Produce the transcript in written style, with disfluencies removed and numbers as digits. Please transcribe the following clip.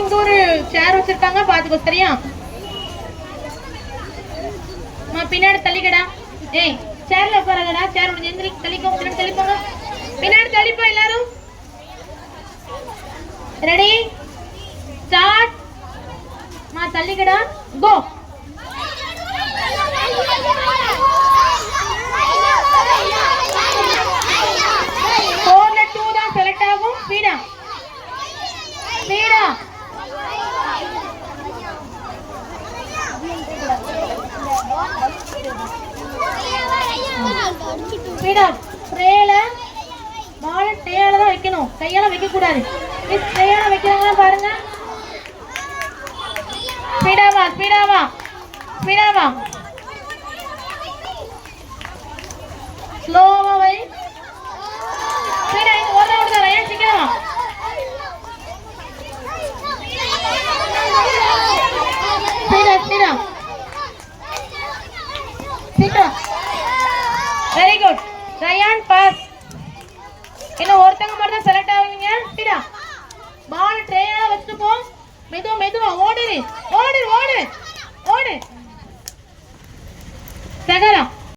இங்க ஒரு சேர் வச்சிருக்காங்க, பாத்துக்கோ சரியா? பின்னாடி தள்ளிக்கடா. ஏய் சேர்ல உட்காரங்கடா. சேர் ஒன்று எந்திரி, தள்ளிக்கோ, பின்னாடி தள்ளிப்போங்க. பின்னாடி தள்ளிப்போ எல்லாரும். Ready start. தள்ளிக்கடா. கோ. போர்ல 2 தான் செலக்ட் ஆகும். ஸ்பீடா ஸ்பீடா. ஸ்பீடா. ட்ரேல பால் ட்ரேல தான் வைக்கணும், கையால வைக்க கூடாது. ட்ரேல வைக்கிறாங்களா பாருங்க. ஸ்பீடா வா, ஸ்பீடா வா, ஸ்பீடா வா. ஸ்லோவா வை. ஸ்பீடா இங்க ஓட ஓடுதா ஏன் சீக்கிரம். ஸ்பீடா ஸ்பீடா சீக்கிரம். வெரி குட் ரயான் பாஸ். இன்னும் ஒருத்தங்க மட்டும் தான் செலக்ட் ஆவீங்க. ஸ்பீடா பால் ட்ரேல வச்சு